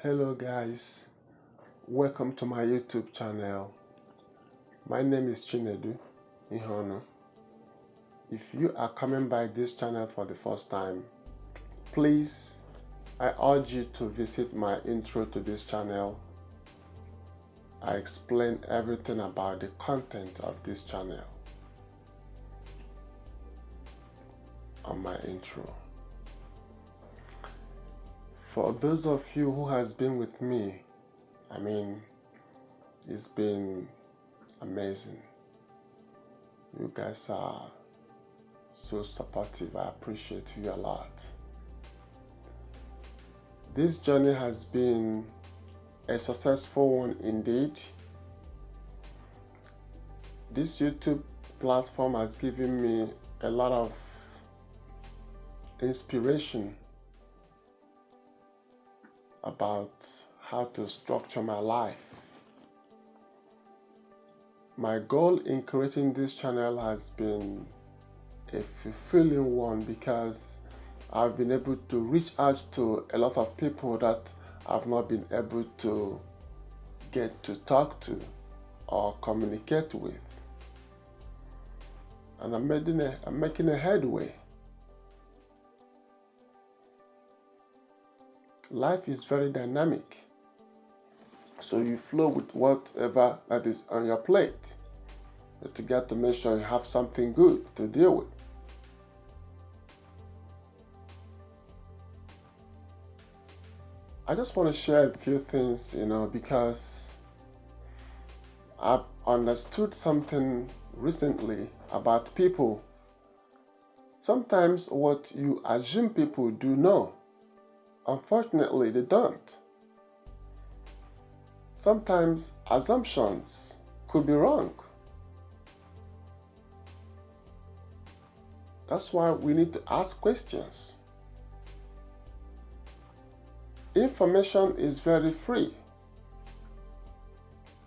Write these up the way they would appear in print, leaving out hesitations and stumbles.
Hello guys, welcome to my YouTube channel. My name is Chinedu Ihono. If you are coming by this channel for the first time, please, I urge you to visit my intro to this channel. I explain everything about the content of this channel on my intro. For those of you who has been with me, it's been amazing. You guys are so supportive. I appreciate you a lot. This journey has been a successful one indeed. This YouTube platform has given me a lot of inspiration about how to structure my life. My goal in creating this channel has been a fulfilling one because I've been able to reach out to a lot of people that I've not been able to get to talk to or communicate with. And I'm making a headway. Life is very dynamic, so you flow with whatever that is on your plate. But you got to make sure you have something good to deal with. I just want to share a few things, because I've understood something recently about people. Sometimes what you assume people do know, unfortunately, they don't. Sometimes assumptions could be wrong. That's why we need to ask questions. Information is very free,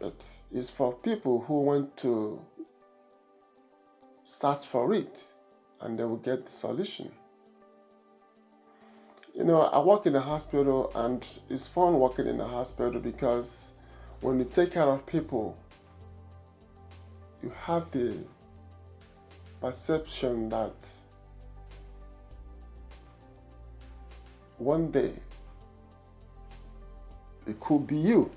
but it's for people who want to search for it, and they will get the solution. I work in a hospital, and it's fun working in a hospital because when you take care of people, you have the perception that one day it could be you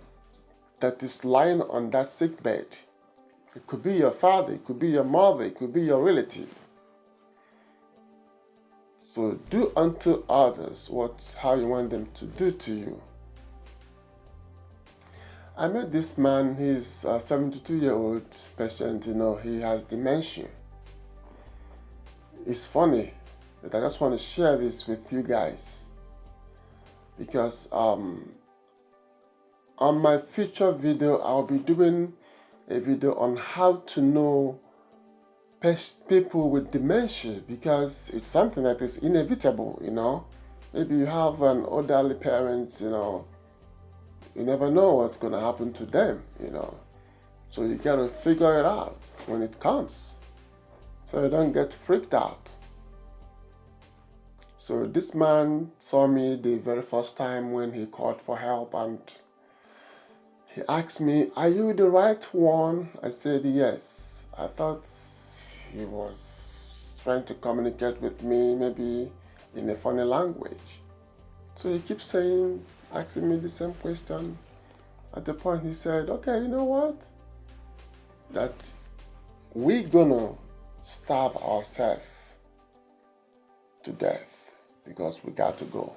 that is lying on that sick bed. It could be your father, it could be your mother, it could be your relative. So do unto others how you want them to do to you. I met this man. He's a 72-year-old patient. He has dementia. It's funny that I just want to share this with you guys because on my future video, I'll be doing a video on how to know people with dementia, because it's something that is inevitable. Maybe you have an elderly parent, you never know what's going to happen to them, so you got to figure it out when it comes so you don't get freaked out. So this man saw me the very first time when he called for help, and he asked me, "Are you the right one?" I said yes. I thought he was trying to communicate with me, maybe in a funny language. So he keeps asking me the same question. At the point he said, "Okay, you know what? That we're gonna starve ourselves to death because we got to go."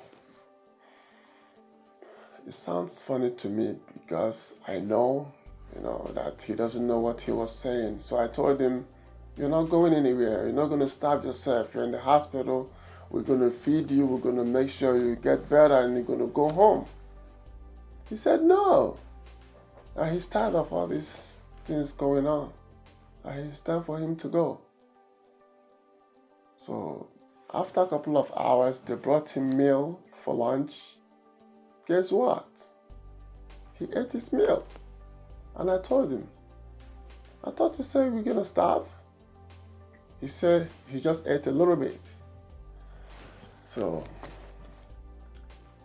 It sounds funny to me because I know, that he doesn't know what he was saying. So I told him, "You're not going anywhere. You're not going to starve yourself. You're in the hospital. We're going to feed you. We're going to make sure you get better and you're going to go home." He said no. And he's tired of all these things going on. And it's time for him to go. So after a couple of hours, they brought him meal for lunch. Guess what? He ate his meal. And I told him, "I thought you said we're going to starve." He said he just ate a little bit. So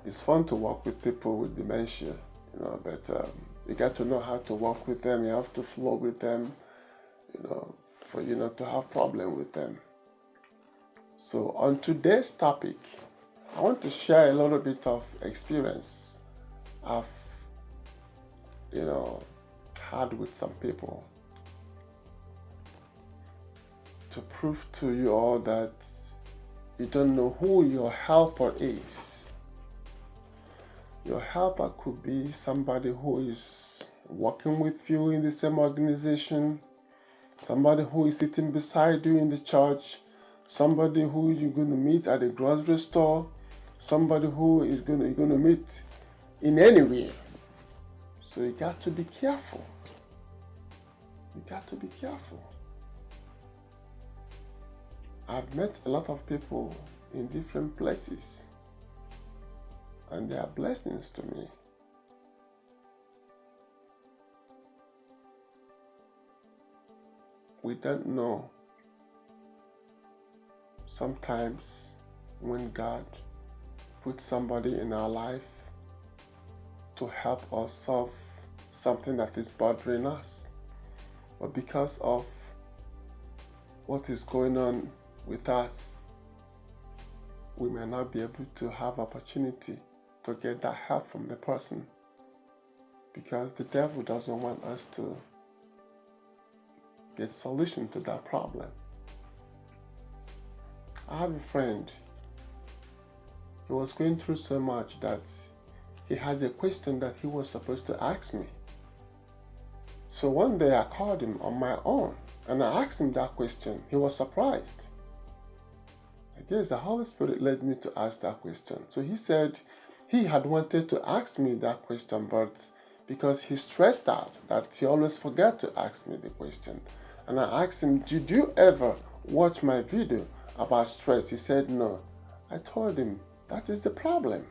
It's fun to work with people with dementia, but you got to know how to work with them. You have to flow with them, for you not to have problem with them. So on today's topic, I want to share a little bit of experience I've, had with some people to prove to you all that you don't know who your helper is. Your helper could be somebody who is working with you in the same organization, somebody who is sitting beside you in the church, somebody who you're going to meet at the grocery store, somebody who you're going to meet in anywhere. So you got to be careful. You got to be careful. I've met a lot of people in different places, and they are blessings to me. We don't know sometimes when God puts somebody in our life to help us solve something that is bothering us, but because of what is going on with us, we may not be able to have opportunity to get that help from the person, because the devil doesn't want us to get solution to that problem. I have a friend. He was going through so much that he has a question that he was supposed to ask me. So one day I called him on my own and I asked him that question. He was surprised. I guess the Holy Spirit led me to ask that question. So he said he had wanted to ask me that question, but because he's stressed out, that he always forgot to ask me the question. And I asked him, did you ever watch my video about stress? He said no. I told him, that is the problem.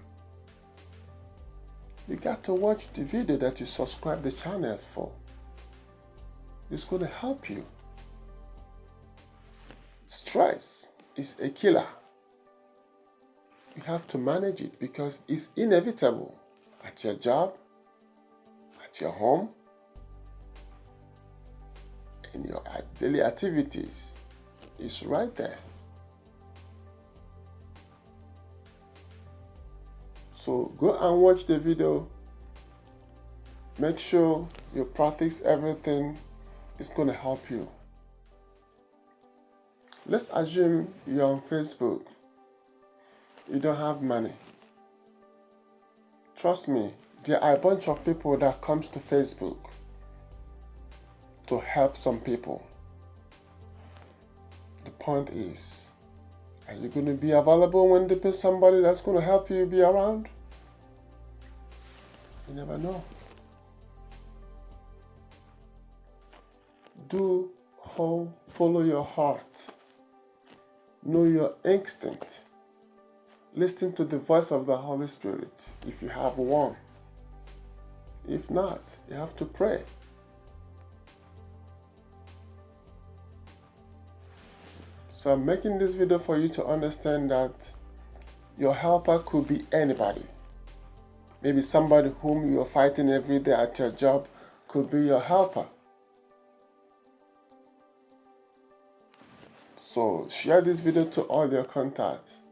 You got to watch the video that you subscribe the channel for. It's going to help you. Stress is a killer. You have to manage it because it's inevitable at your job, at your home, in your daily activities. It's right there. So go and watch the video. Make sure you practice everything. It's going to help you. Let's assume you're on Facebook. You don't have money. Trust me, there are a bunch of people that comes to Facebook to help some people. The point is, are you going to be available when there's somebody that's going to help you be around? You never know. Follow your heart. Know your instinct. Listen to the voice of the Holy Spirit if you have one. If not, you have to pray. So I'm making this video for you to understand that your helper could be anybody. Maybe somebody whom you're fighting every day at your job could be your helper. So share this video to all your contacts.